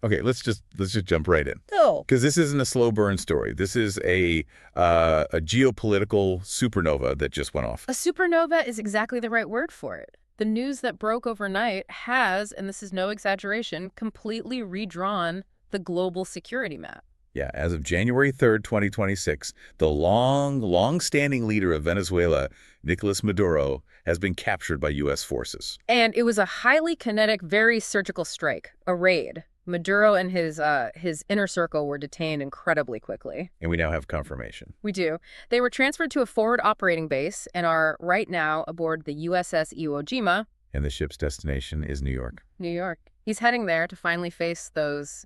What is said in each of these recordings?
Okay, let's just jump right in. Oh. Because this isn't a slow burn story. This is a geopolitical supernova that just went off. A supernova is exactly the right word for it. The news that broke overnight has, and this is no exaggeration, completely redrawn the global security map. Yeah, as of January 3rd, 2026, the long-standing leader of Venezuela, Nicolas Maduro, has been captured by U.S. forces. And it was a highly kinetic, very surgical strike, a raid. Maduro and his inner circle were detained incredibly quickly. And we now have confirmation. We do. They were transferred to a forward operating base and are right now aboard the USS Iwo Jima. And the ship's destination is New York. New York. He's heading there to finally face those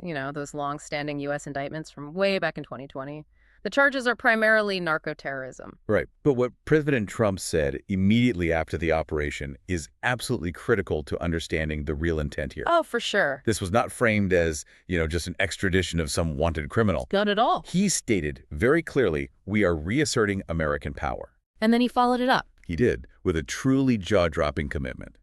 long-standing U.S. indictments from way back in 2020. The charges are primarily narco-terrorism. Right. But what President Trump said immediately after the operation is absolutely critical to understanding the real intent here. Oh, for sure. This was not framed as, just an extradition of some wanted criminal. Not at all. He stated very clearly, we are reasserting American power. And then he followed it up. He did, with a truly jaw-dropping commitment.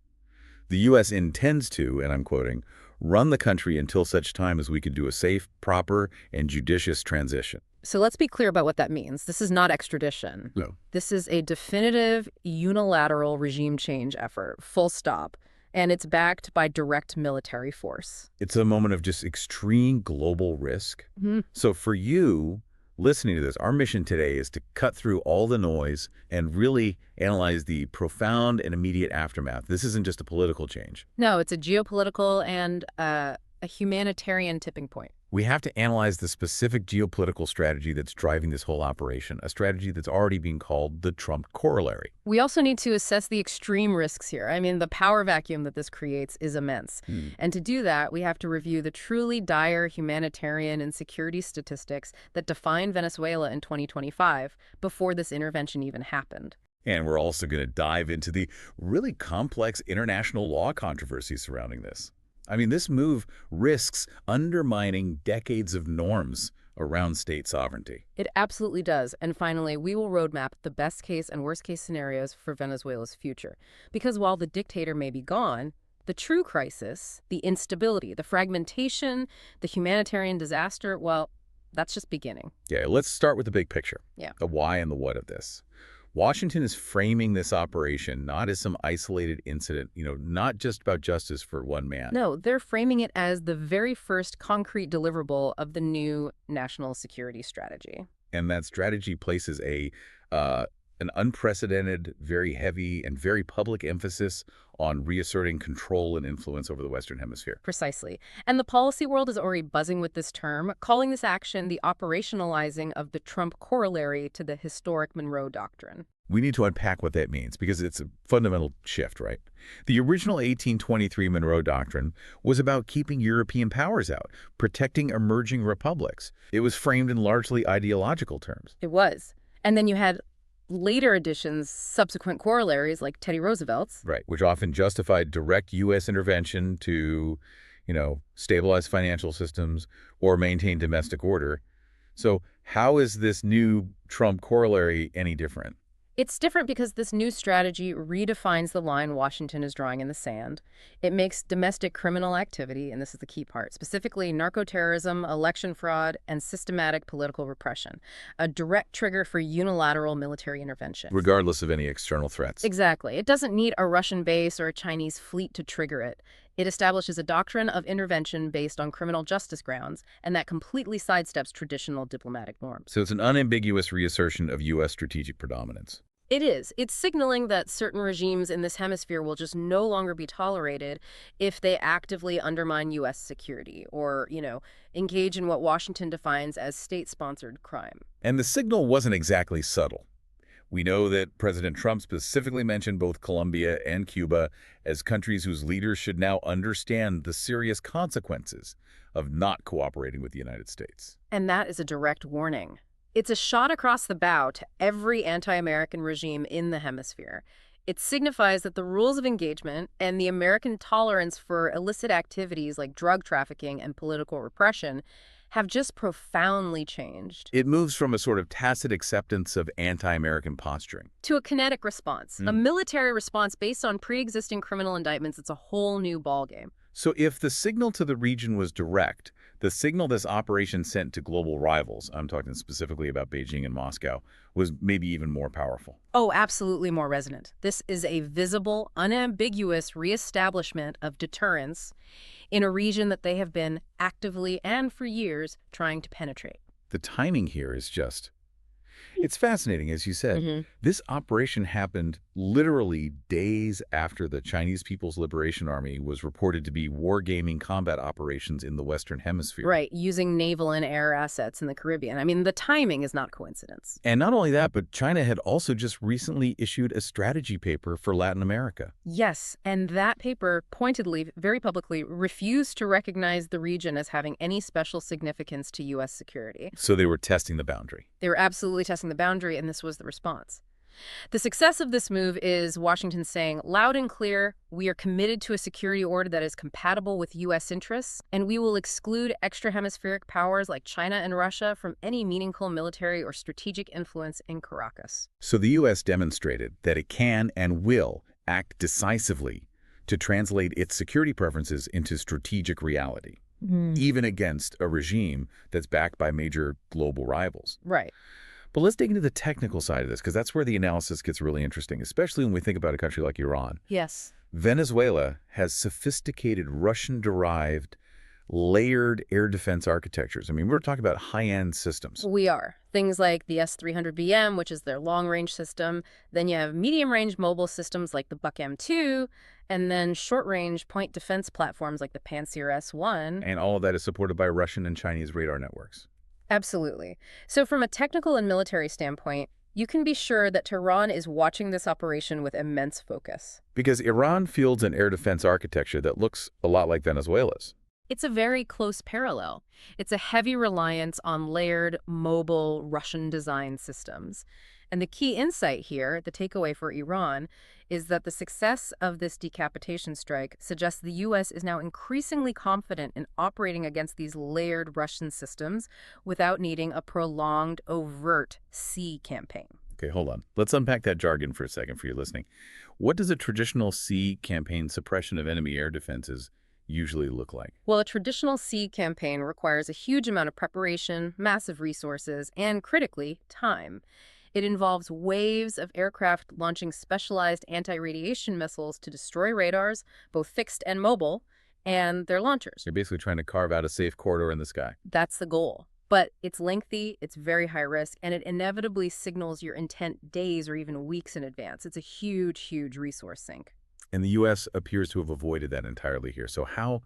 The U.S. intends to, and I'm quoting, run the country until such time as we can do a safe, proper, and judicious transition. So let's be clear about what that means. This is not extradition. No. This is a definitive, unilateral regime change effort, full stop. And it's backed by direct military force. It's a moment of just extreme global risk. Mm-hmm. So for you, listening to this, our mission today is to cut through all the noise and really analyze the profound and immediate aftermath. This isn't just a political change. No, it's a geopolitical and a humanitarian tipping point. We have to analyze the specific geopolitical strategy that's driving this whole operation, a strategy that's already being called the Trump Corollary. We also need to assess the extreme risks here. I mean, the power vacuum that this creates is immense. And to do that, we have to review the truly dire humanitarian and security statistics that define Venezuela in 2025 before this intervention even happened. And we're also going to dive into the really complex international law controversy surrounding this. I mean, this move risks undermining decades of norms around state sovereignty. It absolutely does. And finally, we will roadmap the best case and worst case scenarios for Venezuela's future. Because while the dictator may be gone, the true crisis, the instability, the fragmentation, the humanitarian disaster, well, that's just beginning. Yeah, let's start with the big picture. Yeah. The why and the what of this. Washington is framing this operation not as some isolated incident, not just about justice for one man. No, they're framing it as the very first concrete deliverable of the new national security strategy. And that strategy places an unprecedented, very heavy, and very public emphasis on reasserting control and influence over the Western Hemisphere. Precisely. And the policy world is already buzzing with this term, calling this action the operationalizing of the Trump Corollary to the historic Monroe Doctrine. We need to unpack what that means, because it's a fundamental shift, right? The original 1823 Monroe Doctrine was about keeping European powers out, protecting emerging republics. It was framed in largely ideological terms. It was. And then you had later additions, subsequent corollaries like Teddy Roosevelt's. Right, which often justified direct U.S. intervention to, stabilize financial systems or maintain domestic order. So how is this new Trump corollary any different? It's different because this new strategy redefines the line Washington is drawing in the sand. It makes domestic criminal activity, and this is the key part, specifically narco-terrorism, election fraud, and systematic political repression, a direct trigger for unilateral military intervention. Regardless of any external threats. Exactly. It doesn't need a Russian base or a Chinese fleet to trigger it. It establishes a doctrine of intervention based on criminal justice grounds, and that completely sidesteps traditional diplomatic norms. So it's an unambiguous reassertion of U.S. strategic predominance. It is. It's signaling that certain regimes in this hemisphere will just no longer be tolerated if they actively undermine U.S. security or, engage in what Washington defines as state-sponsored crime. And the signal wasn't exactly subtle. We know that President Trump specifically mentioned both Colombia and Cuba as countries whose leaders should now understand the serious consequences of not cooperating with the United States. And that is a direct warning. It's a shot across the bow to every anti-American regime in the hemisphere. It signifies that the rules of engagement and the American tolerance for illicit activities like drug trafficking and political repression have just profoundly changed. It moves from a sort of tacit acceptance of anti-American posturing to a kinetic response, a military response based on pre-existing criminal indictments. It's a whole new ballgame. So if the signal to the region was direct, The signal this operation sent to global rivals, I'm talking specifically about Beijing and Moscow, was maybe even more powerful. Oh, absolutely more resonant. This is a visible, unambiguous reestablishment of deterrence in a region that they have been actively and for years trying to penetrate. The timing here is just it's fascinating, as you said. This operation happened literally days after the Chinese People's Liberation Army was reported to be wargaming combat operations in the Western Hemisphere. Right, using naval and air assets in the Caribbean. I mean, the timing is not coincidence. And not only that, but China had also just recently issued a strategy paper for Latin America. Yes, and that paper pointedly, very publicly, refused to recognize the region as having any special significance to U.S. security. So they were testing the boundary. They were absolutely testing the boundary, and this was the response. The success of this move is Washington saying loud and clear, we are committed to a security order that is compatible with U.S. interests, and we will exclude extra-hemispheric powers like China and Russia from any meaningful military or strategic influence in Caracas. So the U.S. demonstrated that it can and will act decisively to translate its security preferences into strategic reality, even against a regime that's backed by major global rivals. Right. But let's dig into the technical side of this, because that's where the analysis gets really interesting, especially when we think about a country like Iran. Yes. Venezuela has sophisticated Russian-derived layered air defense architectures. I mean, we're talking about high-end systems. We are. Things like the S-300BM, which is their long-range system. Then you have medium-range mobile systems like the Buck M2, and then short-range point defense platforms like the Pantsir S-1. And all of that is supported by Russian and Chinese radar networks. Absolutely. So from a technical and military standpoint, you can be sure that Tehran is watching this operation with immense focus. Because Iran fields an air defense architecture that looks a lot like Venezuela's. It's a very close parallel. It's a heavy reliance on layered, mobile, Russian-designed systems. And the key insight here, the takeaway for Iran, is that the success of this decapitation strike suggests the U.S. is now increasingly confident in operating against these layered Russian systems without needing a prolonged, overt sea campaign. Okay, hold on. Let's unpack that jargon for a second for you listening. What does a traditional sea campaign suppression of enemy air defenses usually look like? Well, a traditional sea campaign requires a huge amount of preparation, massive resources, and, critically, time. It involves waves of aircraft launching specialized anti-radiation missiles to destroy radars, both fixed and mobile, and their launchers. You're basically trying to carve out a safe corridor in the sky. That's the goal. But it's lengthy, it's very high risk, and it inevitably signals your intent days or even weeks in advance. It's a huge, huge resource sink. And the U.S. appears to have avoided that entirely here. So how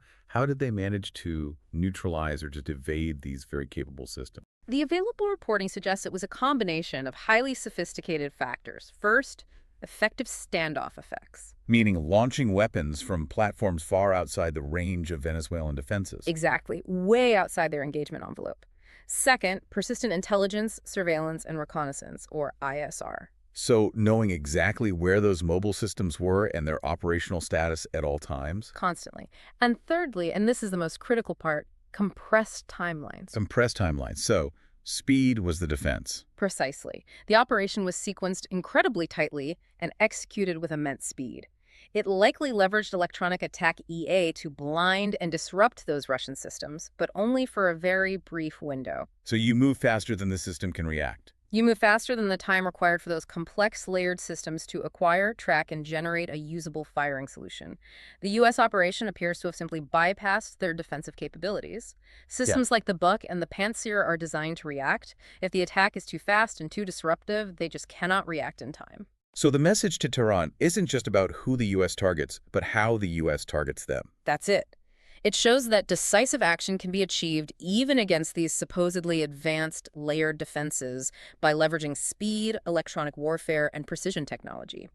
did they manage to neutralize or just evade these very capable systems? The available reporting suggests it was a combination of highly sophisticated factors. First, effective standoff effects. Meaning launching weapons from platforms far outside the range of Venezuelan defenses. Exactly, way outside their engagement envelope. Second, persistent intelligence, surveillance, and reconnaissance, or ISR. So knowing exactly where those mobile systems were and their operational status at all times? Constantly. And thirdly, and this is the most critical part, compressed timelines. Compressed timelines. So speed was the defense. Precisely. The operation was sequenced incredibly tightly and executed with immense speed. It likely leveraged electronic attack EA to blind and disrupt those Russian systems, but only for a very brief window. So you move faster than the system can react. You move faster than the time required for those complex layered systems to acquire, track, and generate a usable firing solution. The U.S. operation appears to have simply bypassed their defensive capabilities. Systems like the Buck and the Pantsir are designed to react. If the attack is too fast and too disruptive, they just cannot react in time. So the message to Tehran isn't just about who the U.S. targets, but how the U.S. targets them. That's it. It shows that decisive action can be achieved even against these supposedly advanced layered defenses by leveraging speed, electronic warfare, and precision technology.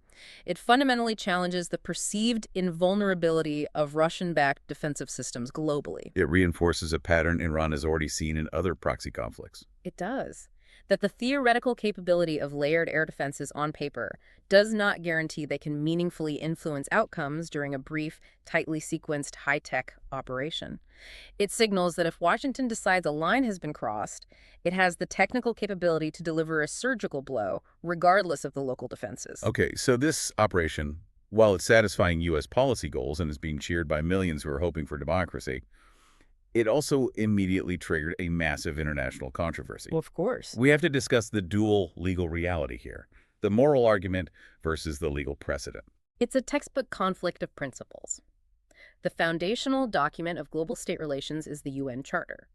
It fundamentally challenges the perceived invulnerability of Russian-backed defensive systems globally. It reinforces a pattern Iran has already seen in other proxy conflicts. It does. That the theoretical capability of layered air defenses on paper does not guarantee they can meaningfully influence outcomes during a brief, tightly sequenced, high-tech operation. It signals that if Washington decides a line has been crossed, it has the technical capability to deliver a surgical blow, regardless of the local defenses. Okay, so this operation, while it's satisfying U.S. policy goals and is being cheered by millions who are hoping for democracy, It also immediately triggered a massive international controversy. Well, of course. We have to discuss the dual legal reality here, the moral argument versus the legal precedent. It's a textbook conflict of principles. The foundational document of global state relations is the UN Charter,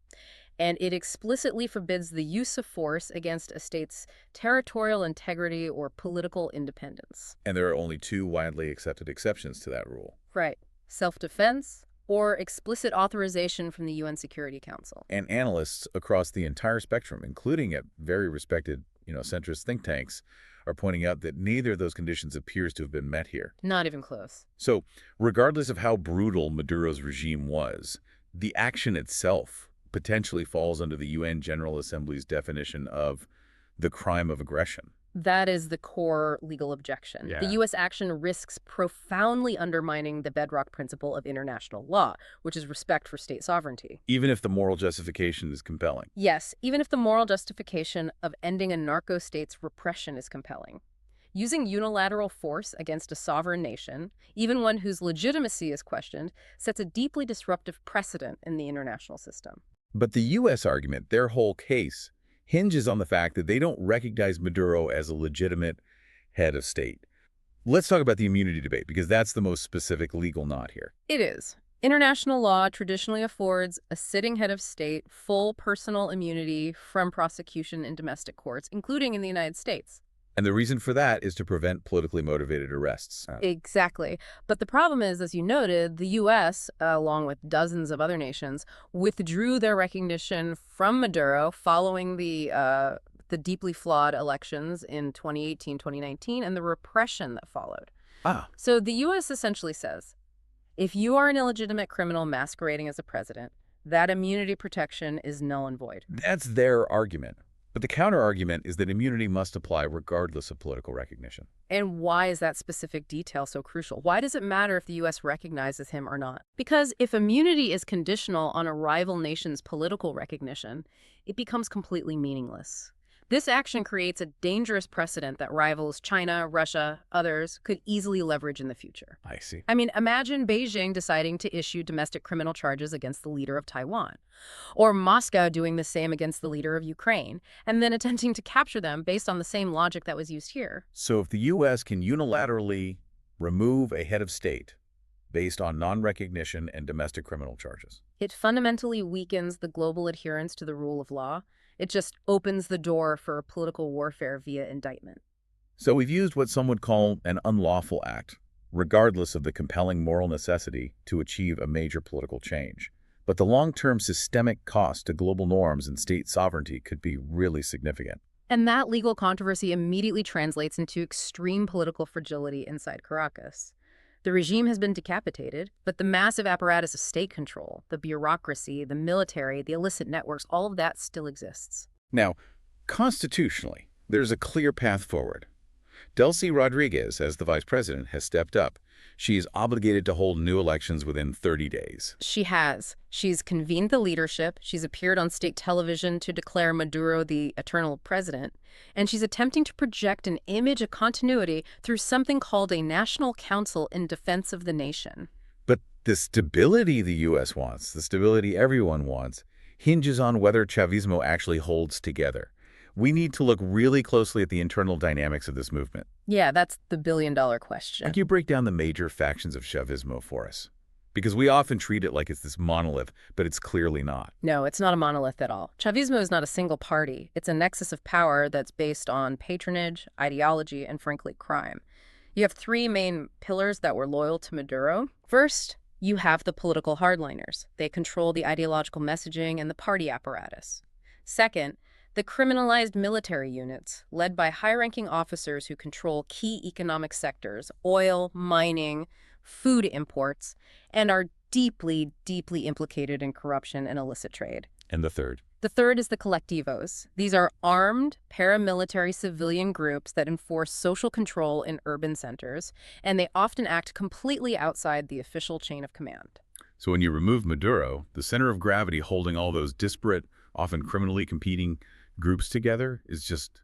and it explicitly forbids the use of force against a state's territorial integrity or political independence. And there are only two widely accepted exceptions to that rule. Right. Self-defense or explicit authorization from the UN Security Council. And analysts across the entire spectrum, including at very respected, centrist think tanks, are pointing out that neither of those conditions appears to have been met here. Not even close. So, regardless of how brutal Maduro's regime was, the action itself potentially falls under the UN General Assembly's definition of the crime of aggression. That is the core legal objection. Yeah. The U.S. action risks profoundly undermining the bedrock principle of international law, which is respect for state sovereignty. Even if the moral justification is compelling. Yes, even if the moral justification of ending a narco-state's repression is compelling. Using unilateral force against a sovereign nation, even one whose legitimacy is questioned, sets a deeply disruptive precedent in the international system. But the U.S. argument, their whole case, hinges on the fact that they don't recognize Maduro as a legitimate head of state. Let's talk about the immunity debate, because that's the most specific legal knot here. It is. International law traditionally affords a sitting head of state full personal immunity from prosecution in domestic courts, including in the United States. And the reason for that is to prevent politically motivated arrests. Exactly. But the problem is, as you noted, the U.S., along with dozens of other nations, withdrew their recognition from Maduro following the deeply flawed elections in 2018, 2019, and the repression that followed. So the U.S. essentially says, if you are an illegitimate criminal masquerading as a president, that immunity protection is null and void. That's their argument. But the counter-argument is that immunity must apply regardless of political recognition. And why is that specific detail so crucial? Why does it matter if the U.S. recognizes him or not? Because if immunity is conditional on a rival nation's political recognition, it becomes completely meaningless. This action creates a dangerous precedent that rivals China, Russia, others could easily leverage in the future. I see. I mean, imagine Beijing deciding to issue domestic criminal charges against the leader of Taiwan, or Moscow doing the same against the leader of Ukraine, and then attempting to capture them based on the same logic that was used here. So if the U.S. can unilaterally remove a head of state based on non-recognition and domestic criminal charges, it fundamentally weakens the global adherence to the rule of law. It just opens the door for political warfare via indictment. So we've used what some would call an unlawful act, regardless of the compelling moral necessity to achieve a major political change. But the long-term systemic cost to global norms and state sovereignty could be really significant. And that legal controversy immediately translates into extreme political fragility inside Caracas. The regime has been decapitated, but the massive apparatus of state control, the bureaucracy, the military, the illicit networks, all of that still exists. Now, constitutionally, there's a clear path forward. Delcy Rodriguez, as the vice president, has stepped up. She is obligated to hold new elections within 30 days. She has. She's convened the leadership. She's appeared on state television to declare Maduro the eternal president. And she's attempting to project an image of continuity through something called a National Council in Defense of the Nation. But the stability the U.S. wants, the stability everyone wants, hinges on whether Chavismo actually holds together. We need to look really closely at the internal dynamics of this movement. Yeah, that's the billion-dollar question. Can you break down the major factions of Chavismo for us? Because we often treat it like it's this monolith, but it's clearly not. No, it's not a monolith at all. Chavismo is not a single party. It's a nexus of power that's based on patronage, ideology, and frankly, crime. You have three main pillars that were loyal to Maduro. First, you have the political hardliners. They control the ideological messaging and the party apparatus. Second, the criminalized military units, led by high-ranking officers who control key economic sectors, oil, mining, food imports, and are deeply, deeply implicated in corruption and illicit trade. And the third? The third is the colectivos. These are armed, paramilitary civilian groups that enforce social control in urban centers, and they often act completely outside the official chain of command. So when you remove Maduro, the center of gravity holding all those disparate, often criminally competing groups together is just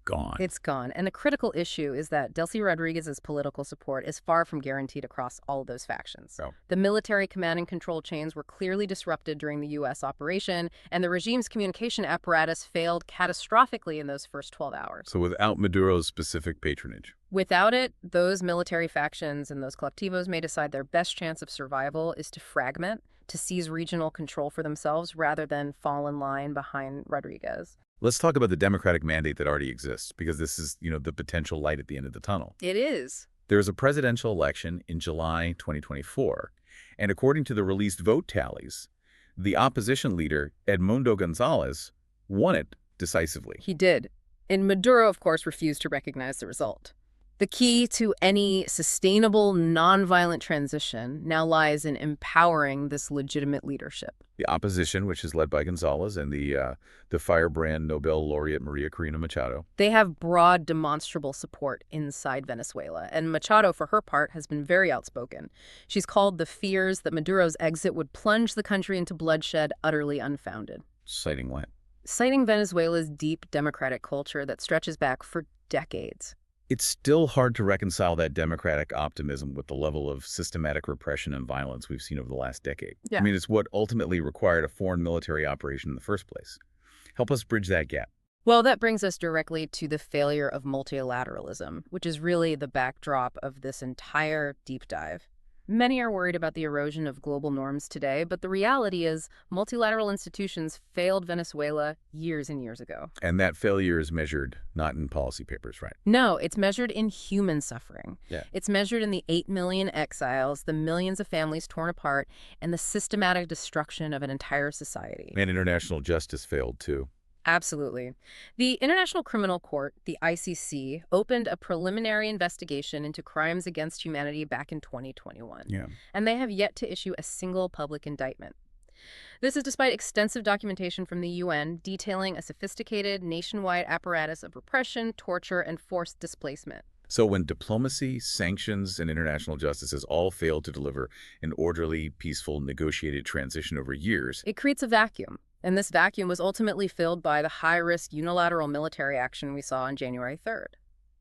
gone. It's gone. And the critical issue is that Delcy Rodriguez's political support is far from guaranteed across all of those factions. Oh. The military command and control chains were clearly disrupted during the U.S. operation, and the regime's communication apparatus failed catastrophically in those first 12 hours. So without Maduro's specific patronage. Without it, those military factions and those colectivos may decide their best chance of survival is to fragment, to seize regional control for themselves rather than fall in line behind Rodriguez. Let's talk about the Democratic mandate that already exists, because this is, the potential light at the end of the tunnel. It is. There's a presidential election in July 2024, and according to the released vote tallies, the opposition leader, Edmundo Gonzalez, won it decisively. He did. And Maduro, of course, refused to recognize the result. The key to any sustainable, nonviolent transition now lies in empowering this legitimate leadership. The opposition, which is led by Gonzalez and the firebrand Nobel laureate Maria Corina Machado. They have broad, demonstrable support inside Venezuela, and Machado, for her part, has been very outspoken. She's called the fears that Maduro's exit would plunge the country into bloodshed utterly unfounded. Citing what? Citing Venezuela's deep democratic culture that stretches back for decades. It's still hard to reconcile that democratic optimism with the level of systematic repression and violence we've seen over the last decade. Yeah. I mean, it's what ultimately required a foreign military operation in the first place. Help us bridge that gap. Well, that brings us directly to the failure of multilateralism, which is really the backdrop of this entire deep dive. Many are worried about the erosion of global norms today, but the reality is multilateral institutions failed Venezuela years and years ago. And that failure is measured not in policy papers, right? No, it's measured in human suffering. Yeah. It's measured in the 8 million exiles, the millions of families torn apart, and the systematic destruction of an entire society. And international justice failed, too. Absolutely. The International Criminal Court, the ICC, opened a preliminary investigation into crimes against humanity back in 2021. Yeah. And they have yet to issue a single public indictment. This is despite extensive documentation from the UN detailing a sophisticated nationwide apparatus of repression, torture, and forced displacement. So when diplomacy, sanctions, and international justice has all failed to deliver an orderly, peaceful, negotiated transition over years, It creates a vacuum. And this vacuum was ultimately filled by the high-risk unilateral military action we saw on January 3rd.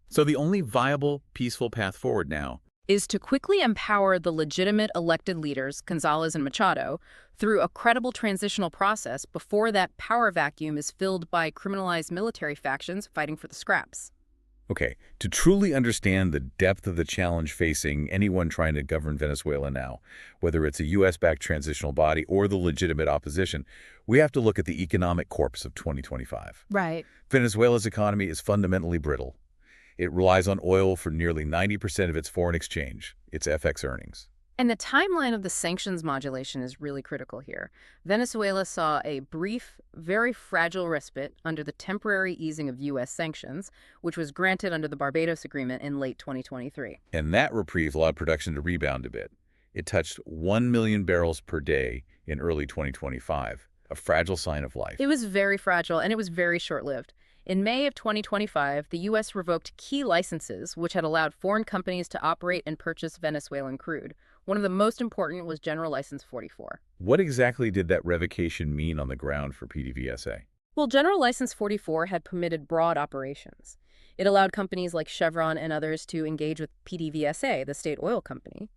so the only viable, peaceful path forward now Is to quickly empower the legitimate elected leaders, Gonzalez and Machado, through a credible transitional process before that power vacuum is filled by criminalized military factions fighting for the scraps. Okay, to truly understand the depth of the challenge facing anyone trying to govern Venezuela now, whether it's a U.S.-backed transitional body or the legitimate opposition, we have to look at the economic corpse of 2025. Right. Venezuela's economy is fundamentally brittle. It relies on oil for nearly 90% of its foreign exchange, its FX earnings. And the timeline of the sanctions modulation is really critical here. Venezuela saw a brief, very fragile respite under the temporary easing of U.S. sanctions, which was granted under the Barbados Agreement in late 2023. And that reprieve allowed production to rebound a bit. It touched 1 million barrels per day in early 2025, a fragile sign of life. It was very fragile, and it was very short-lived. In May of 2025, the U.S. revoked key licenses, which had allowed foreign companies to operate and purchase Venezuelan crude. One of the most important was General License 44. What exactly did that revocation mean on the ground for PDVSA? Well, General License 44 had permitted broad operations. It allowed companies like Chevron and others to engage with PDVSA, the state oil company.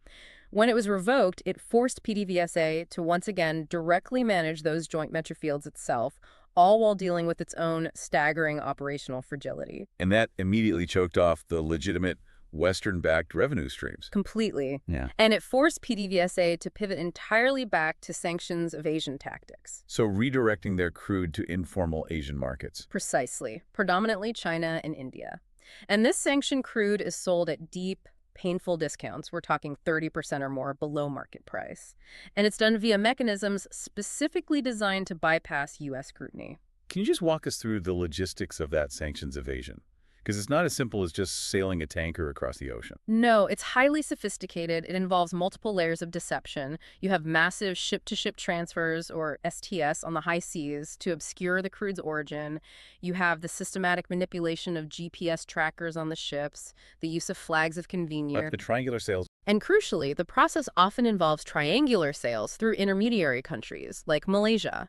When it was revoked, it forced PDVSA to once again directly manage those joint venture fields itself, all while dealing with its own staggering operational fragility. And that immediately choked off the legitimate Western-backed revenue streams. Completely. Yeah. And it forced PDVSA to pivot entirely back to sanctions evasion tactics. So redirecting their crude to informal Asian markets. Precisely. Predominantly China and India. And this sanctioned crude is sold at deep, painful discounts. We're talking 30% or more below market price. And it's done via mechanisms specifically designed to bypass U.S. scrutiny. Can you just walk us through the logistics of that sanctions evasion? Because it's not as simple as just sailing a tanker across the ocean. No, it's highly sophisticated. It involves multiple layers of deception. You have massive ship-to-ship transfers, or STS, on the high seas to obscure the crude's origin. You have the systematic manipulation of GPS trackers on the ships, the use of flags of convenience. The triangular sales. And crucially, the process often involves triangular sales through intermediary countries, like Malaysia.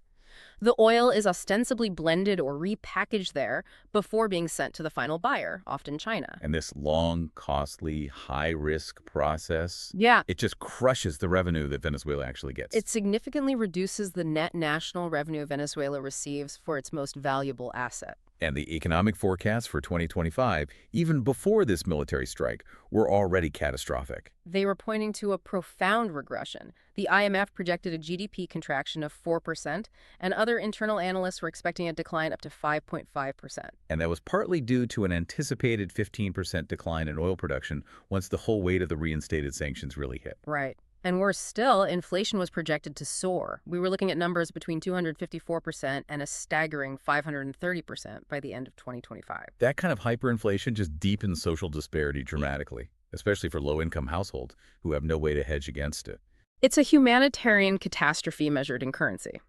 The oil is ostensibly blended or repackaged there before being sent to the final buyer, often China. And this long, costly, high-risk process, Yeah, it just crushes the revenue that Venezuela actually gets. it significantly reduces the net national revenue Venezuela receives for its most valuable asset. And the economic forecasts for 2025, even before this military strike, were already catastrophic. They were pointing to a profound regression. The IMF projected a GDP contraction of 4%, and other internal analysts were expecting a decline up to 5.5%. And that was partly due to an anticipated 15% decline in oil production once the whole weight of the reinstated sanctions really hit. Right. And worse still, inflation was projected to soar. We were looking at numbers between 254% and a staggering 530% by the end of 2025. That kind of hyperinflation just deepens social disparity dramatically, especially for low-income households who have no way to hedge against it. It's a humanitarian catastrophe measured in currency.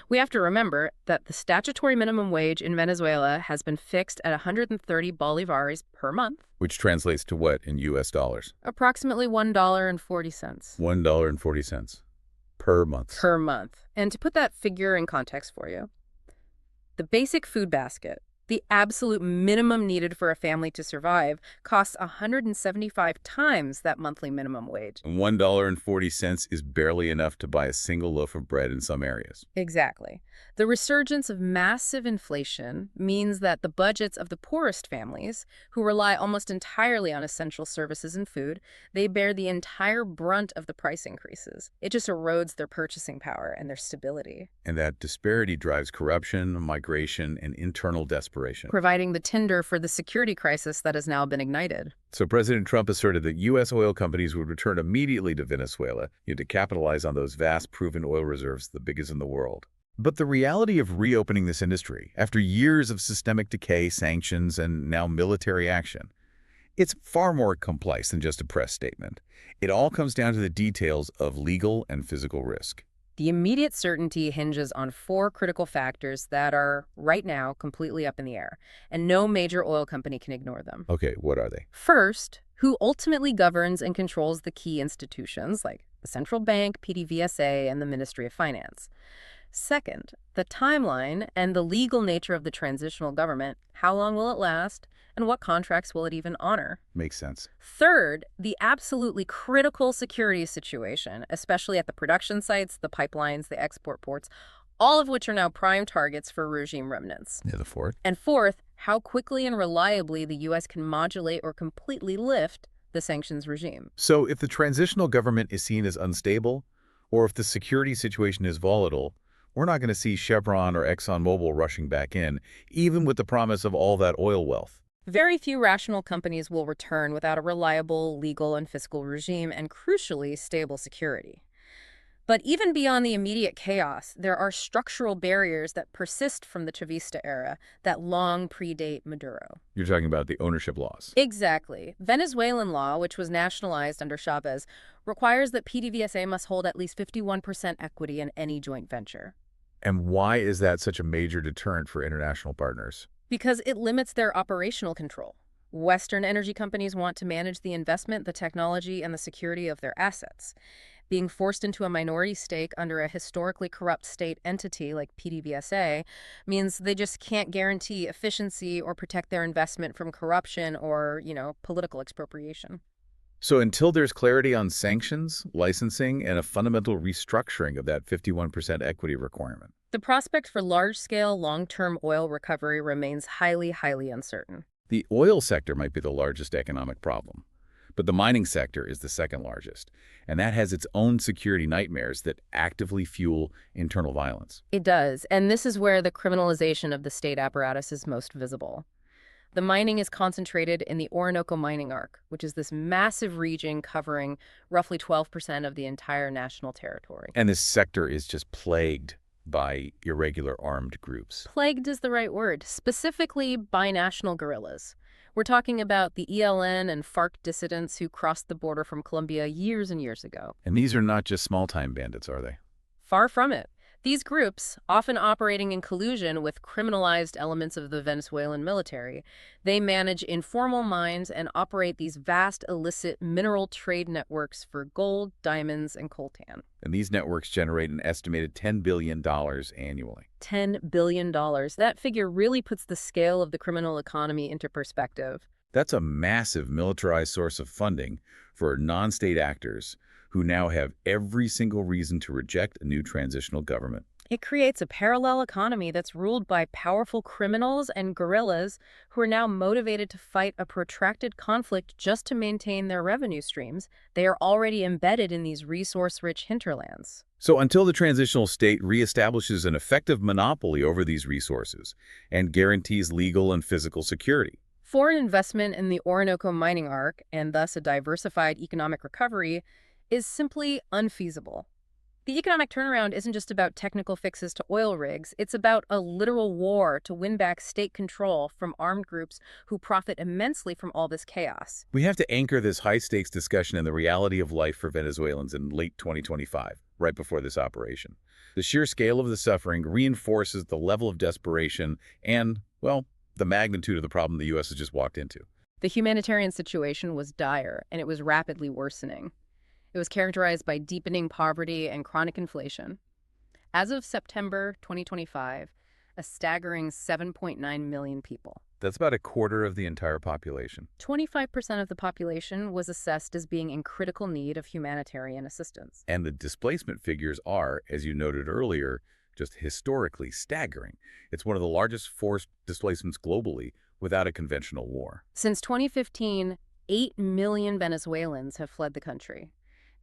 We have to remember that the statutory minimum wage in Venezuela has been fixed at 130 bolívares per month, Which translates to what in U.S. dollars? approximately $1.40 $1.40 per month. per month. And to put that figure in context for you, the basic food basket, the absolute minimum needed for a family to survive, costs 175 times that monthly minimum wage. $1.40 is barely enough to buy a single loaf of bread in some areas. Exactly. The resurgence of massive inflation means that the budgets of the poorest families, who rely almost entirely on essential services and food, they bear the entire brunt of the price increases. It just erodes their purchasing power and their stability, And that disparity drives corruption, migration, and internal desperation. providing the tinder for the security crisis that has now been ignited. So President Trump asserted that U.S. oil companies would return immediately to Venezuela to capitalize on those vast proven oil reserves, the biggest in the world. But the reality of reopening this industry, after years of systemic decay, sanctions, and now military action, it's far more complex than just a press statement. It all comes down to the details of legal and physical risk. The immediate certainty hinges on four critical factors that are, right now, completely up in the air, and no major oil company can ignore them. Okay, what are they? First, who ultimately governs and controls the key institutions like the central bank, PDVSA, and the Ministry of Finance. Second, the timeline and the legal nature of the transitional government. How long will it last, and what contracts will it even honor? Makes sense. Third, the absolutely critical security situation, especially at the production sites, the pipelines, the export ports, all of which are now prime targets for regime remnants. Yeah, the fourth. And fourth, how quickly and reliably the U.S. can modulate or completely lift the sanctions regime. So if the transitional government is seen as unstable, or if the security situation is volatile, we're not going to see Chevron or ExxonMobil rushing back in, even with the promise of all that oil wealth. Very few rational companies will return without a reliable legal and fiscal regime and, crucially, stable security. But even beyond the immediate chaos, there are structural barriers that persist from the Chavista era that long predate Maduro. You're talking about the ownership laws. Exactly. Venezuelan law, which was nationalized under Chavez, requires that PDVSA must hold at least 51% equity in any joint venture. And why is that such a major deterrent for international partners? Because it limits their operational control. Western energy companies want to manage the investment, the technology, and the security of their assets. Being forced into a minority stake under a historically corrupt state entity like PDVSA means they just can't guarantee efficiency or protect their investment from corruption or, political expropriation. So until there's clarity on sanctions, licensing, and a fundamental restructuring of that 51% equity requirement, The prospect for large-scale, long-term oil recovery remains highly, highly uncertain. the oil sector might be the largest economic problem. But the mining sector is the second largest, and that has its own security nightmares that actively fuel internal violence. It does, and this is where the criminalization of the state apparatus is most visible. The mining is concentrated in the Orinoco Mining Arc, which is this massive region covering roughly 12% of the entire national territory. And this sector is just plagued by irregular armed groups. Plagued is the right word, specifically binational guerrillas. We're talking about the ELN and FARC dissidents who crossed the border from Colombia years and years ago. And these are not just small-time bandits, are they? Far from it. These groups, often operating in collusion with criminalized elements of the Venezuelan military, they manage informal mines and operate these vast illicit mineral trade networks for gold, diamonds, and coltan. And these networks generate an estimated $10 billion annually. $10 billion. That figure really puts the scale of the criminal economy into perspective. That's a massive militarized source of funding for non-state actors who now have every single reason to reject a new transitional government. It creates a parallel economy that's ruled by powerful criminals and guerrillas who are now motivated to fight a protracted conflict just to maintain their revenue streams. They are already embedded in these resource-rich hinterlands. So until the transitional state reestablishes an effective monopoly over these resources and guarantees legal and physical security, Foreign investment in the Orinoco mining arc, and thus a diversified economic recovery, is simply unfeasible. The economic turnaround isn't just about technical fixes to oil rigs, it's about a literal war to win back state control from armed groups who profit immensely from all this chaos. we have to anchor this high-stakes discussion in the reality of life for Venezuelans in late 2025, right before this operation. The sheer scale of the suffering reinforces the level of desperation and, well, the magnitude of the problem the U.S. has just walked into. The humanitarian situation was dire, and it was rapidly worsening. It was characterized by deepening poverty and chronic inflation. As of September 2025, a staggering 7.9 million people. That's about a quarter of the entire population. 25% of the population was assessed as being in critical need of humanitarian assistance. And the displacement figures are, as you noted earlier, just historically staggering. It's one of the largest forced displacements globally without a conventional war. Since 2015, 8 million Venezuelans have fled the country.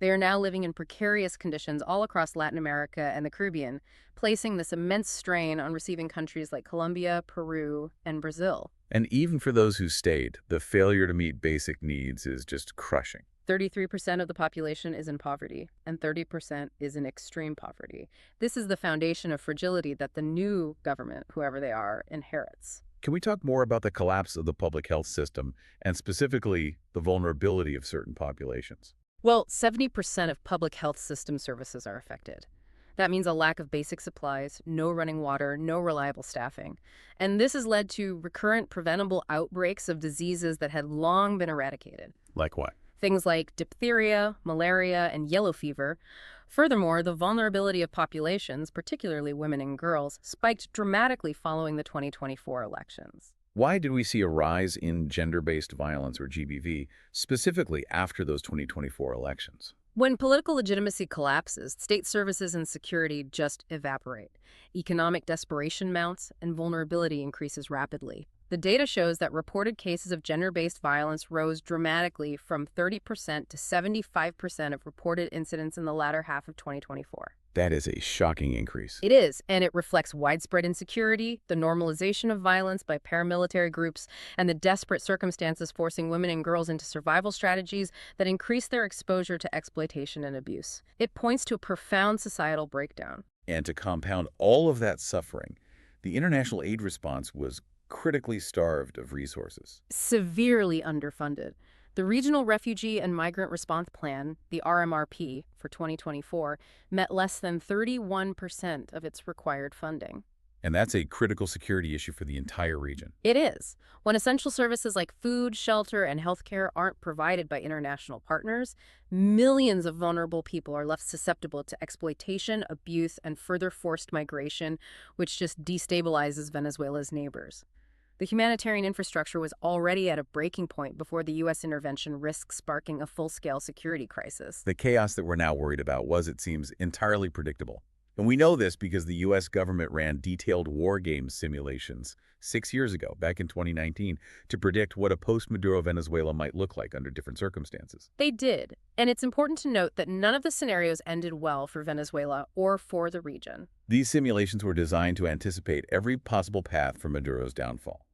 They are now living in precarious conditions all across Latin America and the Caribbean, placing this immense strain on receiving countries like Colombia, Peru, and Brazil. And even for those who stayed, the failure to meet basic needs is just crushing. 33% of the population is in poverty, and 30% is in extreme poverty. This is the foundation of fragility that the new government, whoever they are, inherits. Can we talk more about the collapse of the public health system and specifically the vulnerability of certain populations? Well, 70% of public health system services are affected. That means a lack of basic supplies, no running water, no reliable staffing. And this has led to recurrent preventable outbreaks of diseases that had long been eradicated. Like what? Things like diphtheria, malaria, and yellow fever. Furthermore, the vulnerability of populations, particularly women and girls, spiked dramatically following the 2024 elections. Why did we see a rise in gender-based violence, or GBV, specifically after those 2024 elections? When political legitimacy collapses, state services and security just evaporate. Economic desperation mounts, and vulnerability increases rapidly. The data shows that reported cases of gender-based violence rose dramatically from 30% to 75% of reported incidents in the latter half of 2024. That is a shocking increase. It is, and it reflects widespread insecurity, the normalization of violence by paramilitary groups, and the desperate circumstances forcing women and girls into survival strategies that increase their exposure to exploitation and abuse. It points to a profound societal breakdown. And to compound all of that suffering, the international aid response was critically starved of resources. Severely underfunded. The Regional Refugee and Migrant Response Plan, the RMRP, for 2024, met less than 31% of its required funding. And that's a critical security issue for the entire region. It is. When essential services like food, shelter, and healthcare aren't provided by international partners, millions of vulnerable people are left susceptible to exploitation, abuse, and further forced migration, which just destabilizes Venezuela's neighbors. The humanitarian infrastructure was already at a breaking point before the U.S. intervention risked sparking a full-scale security crisis. The chaos that we're now worried about was, it seems, entirely predictable. And we know this because the U.S. government ran detailed war game simulations 6 years ago, back in 2019, to predict what a post-Maduro Venezuela might look like under different circumstances. They did, and it's important to note that none of the scenarios ended well for Venezuela or for the region. These simulations were designed to anticipate every possible path for Maduro's downfall.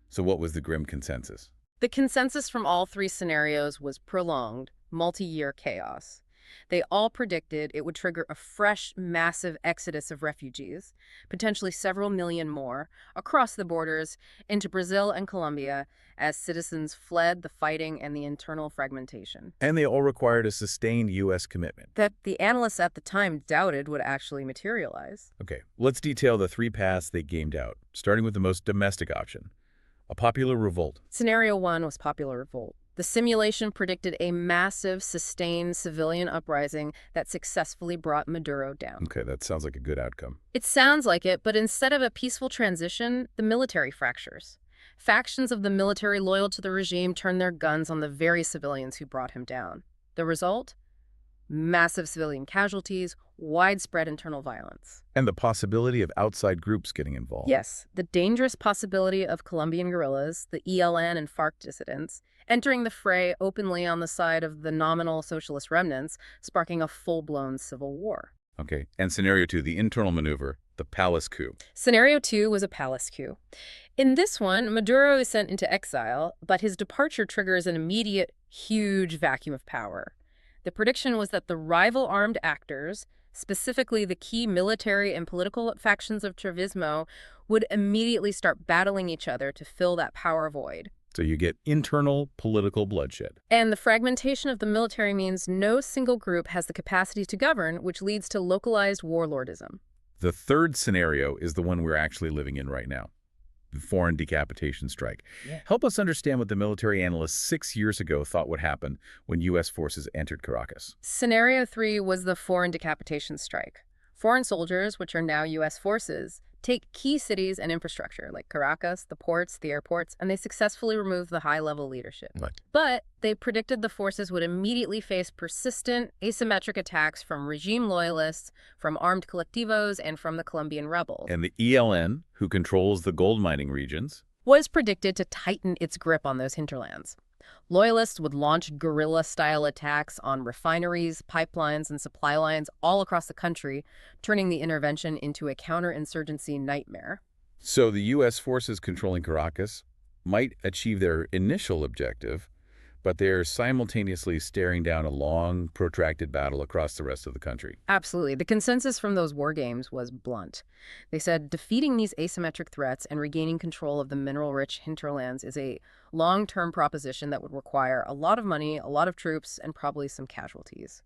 So what was the grim consensus? The consensus from all three scenarios was prolonged, multi-year chaos. They all predicted it would trigger a fresh, massive exodus of refugees, potentially several million more, across the borders into Brazil and Colombia as citizens fled the fighting and the internal fragmentation. And they all required a sustained U.S. commitment. That the analysts at the time doubted would actually materialize. Okay, let's detail the three paths they gamed out, starting with the most domestic option, a popular revolt. Scenario 1 was popular revolt. The simulation predicted a massive, sustained civilian uprising that successfully brought Maduro down. Okay, that sounds like a good outcome. It sounds like it, but instead of a peaceful transition, the military fractures. Factions of the military loyal to the regime turn their guns on the very civilians who brought him down. The result? Massive civilian casualties, widespread internal violence. And the possibility of outside groups getting involved. Yes, the dangerous possibility of Colombian guerrillas, the ELN and FARC dissidents, entering the fray openly on the side of the nominal socialist remnants, sparking a full-blown civil war. Okay, and scenario 2, the internal maneuver, the palace coup. Scenario 2 was a palace coup. In this one, Maduro is sent into exile, but his departure triggers an immediate, huge vacuum of power. The prediction was that the rival armed actors, specifically the key military and political factions of Chavismo, would immediately start battling each other to fill that power void. So you get internal political bloodshed. And the fragmentation of the military means no single group has the capacity to govern, which leads to localized warlordism. The third scenario is the one we're actually living in right now, the foreign decapitation strike. Yeah. Help us understand what the military analysts 6 years ago thought would happen when U.S. forces entered Caracas. Scenario 3 was the foreign decapitation strike. Foreign soldiers, which are now U.S. forces, take key cities and infrastructure like Caracas, the ports, the airports, and they successfully remove the high-level leadership. Right. But they predicted the forces would immediately face persistent, asymmetric attacks from regime loyalists, from armed colectivos, and from the Colombian rebels. And the ELN, who controls the gold mining regions, was predicted to tighten its grip on those hinterlands. Loyalists would launch guerrilla-style attacks on refineries, pipelines, and supply lines all across the country, turning the intervention into a counterinsurgency nightmare. So the U.S. forces controlling Caracas might achieve their initial objective, but they're simultaneously staring down a long, protracted battle across the rest of the country. Absolutely. The consensus from those war games was blunt. They said defeating these asymmetric threats and regaining control of the mineral-rich hinterlands is a long-term proposition that would require a lot of money, a lot of troops, and probably some casualties.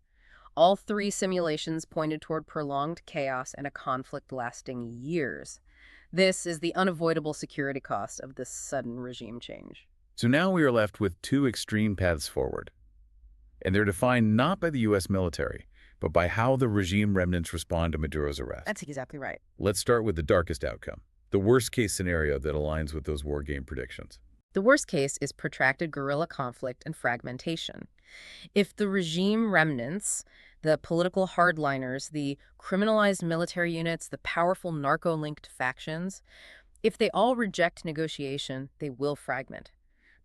All three simulations pointed toward prolonged chaos and a conflict lasting years. This is the unavoidable security cost of this sudden regime change. So now we are left with two extreme paths forward. And they're defined not by the U.S. military, but by how the regime remnants respond to Maduro's arrest. That's exactly right. Let's start with the darkest outcome, the worst-case scenario that aligns with those war game predictions. The worst case is protracted guerrilla conflict and fragmentation. If the regime remnants, the political hardliners, the criminalized military units, the powerful narco-linked factions, if they all reject negotiation, they will fragment.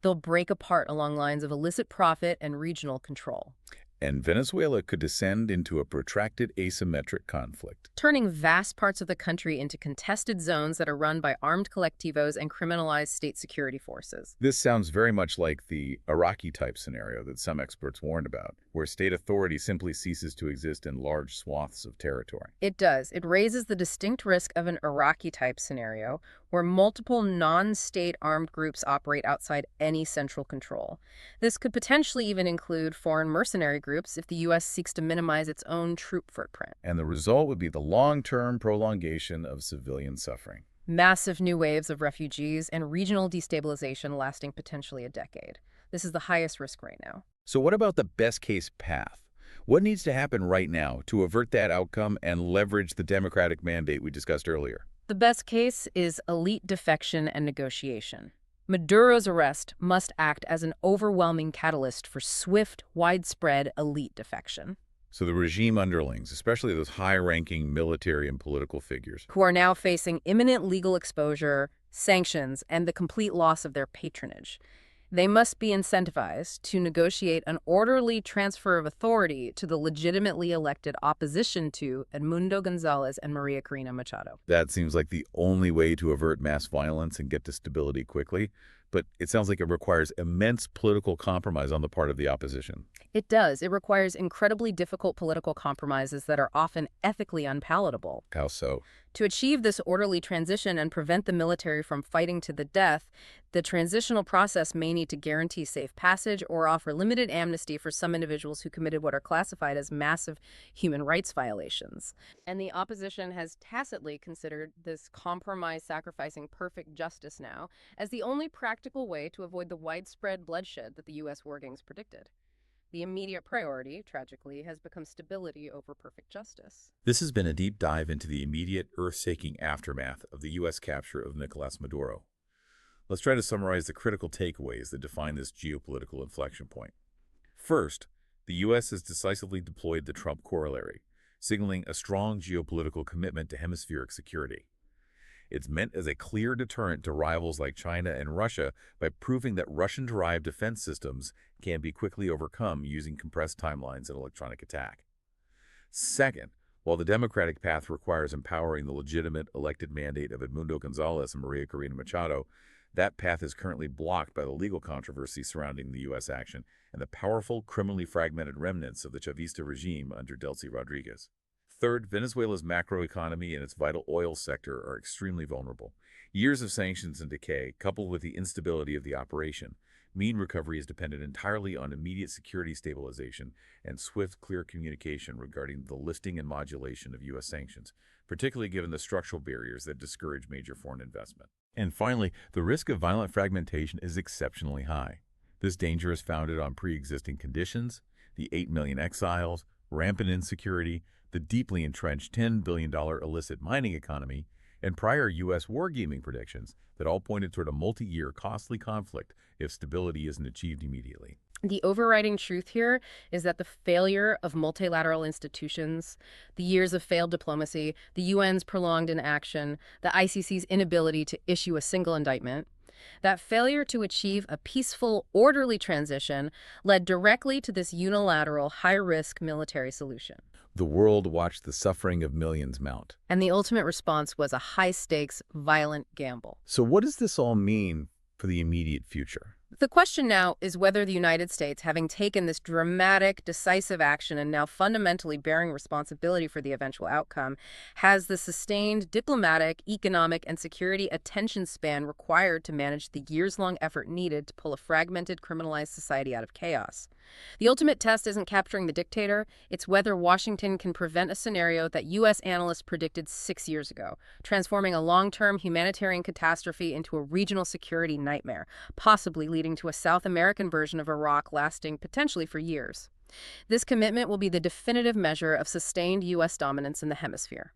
They'll break apart along lines of illicit profit and regional control. And Venezuela could descend into a protracted asymmetric conflict, turning vast parts of the country into contested zones that are run by armed collectivos and criminalized state security forces. This sounds very much like the Iraqi-type scenario that some experts warned about, where state authority simply ceases to exist in large swaths of territory. It does. It raises the distinct risk of an Iraqi-type scenario, where multiple non-state armed groups operate outside any central control. This could potentially even include foreign mercenary groups if the U.S. seeks to minimize its own troop footprint. And the result would be the long-term prolongation of civilian suffering. Massive new waves of refugees and regional destabilization lasting potentially a decade. This is the highest risk right now. So what about the best-case path? What needs to happen right now to avert that outcome and leverage the democratic mandate we discussed earlier? The best case is elite defection and negotiation. Maduro's arrest must act as an overwhelming catalyst for swift, widespread elite defection. So the regime underlings, especially those high-ranking military and political figures, who are now facing imminent legal exposure, sanctions, and the complete loss of their patronage. They must be incentivized to negotiate an orderly transfer of authority to the legitimately elected opposition to Edmundo Gonzalez and Maria Corina Machado. That seems like the only way to avert mass violence and get to stability quickly. but it sounds like it requires immense political compromise on the part of the opposition. It does. It requires incredibly difficult political compromises that are often ethically unpalatable. How so? To achieve this orderly transition and prevent the military from fighting to the death, the transitional process may need to guarantee safe passage or offer limited amnesty for some individuals who committed what are classified as massive human rights violations. And the opposition has tacitly considered this compromise sacrificing perfect justice now as the only practical way to avoid the widespread bloodshed that the U.S. war games predicted. The immediate priority, tragically, has become stability over perfect justice. This has been a deep dive into the immediate, earth-shaking aftermath of the U.S. capture of Nicolas Maduro. Let's try to summarize the critical takeaways that define this geopolitical inflection point. First, the U.S. has decisively deployed the Trump Corollary, signaling a strong geopolitical commitment to hemispheric security. It's meant as a clear deterrent to rivals like China and Russia by proving that Russian-derived defense systems can be quickly overcome using compressed timelines and electronic attack. Second, while the democratic path requires empowering the legitimate elected mandate of Edmundo Gonzalez and Maria Corina Machado, that path is currently blocked by the legal controversy surrounding the U.S. action and the powerful, criminally fragmented remnants of the Chavista regime under Delcy Rodriguez. Third, Venezuela's macroeconomy and its vital oil sector are extremely vulnerable. Years of sanctions and decay, coupled with the instability of the operation, mean recovery is dependent entirely on immediate security stabilization and swift, clear communication regarding the lifting and modulation of U.S. sanctions, particularly given the structural barriers that discourage major foreign investment. And finally, the risk of violent fragmentation is exceptionally high. This danger is founded on pre-existing conditions, the 8 million exiles, rampant insecurity, the deeply entrenched $10 billion illicit mining economy, and prior U.S. wargaming predictions that all pointed toward a multi-year costly conflict if stability isn't achieved immediately. The overriding truth here is that the failure of multilateral institutions, the years of failed diplomacy, the UN's prolonged inaction, the ICC's inability to issue a single indictment, that failure to achieve a peaceful, orderly transition led directly to this unilateral, high-risk military solution. The world watched the suffering of millions mount. And the ultimate response was a high-stakes, violent gamble. So what does this all mean for the immediate future? The question now is whether the United States, having taken this dramatic, decisive action and now fundamentally bearing responsibility for the eventual outcome, has the sustained diplomatic, economic, and security attention span required to manage the years-long effort needed to pull a fragmented, criminalized society out of chaos. The ultimate test isn't capturing the dictator, it's whether Washington can prevent a scenario that U.S. analysts predicted 6 years ago, transforming a long-term humanitarian catastrophe into a regional security nightmare, possibly leading to a South American version of Iraq lasting potentially for years. This commitment will be the definitive measure of sustained U.S. dominance in the hemisphere.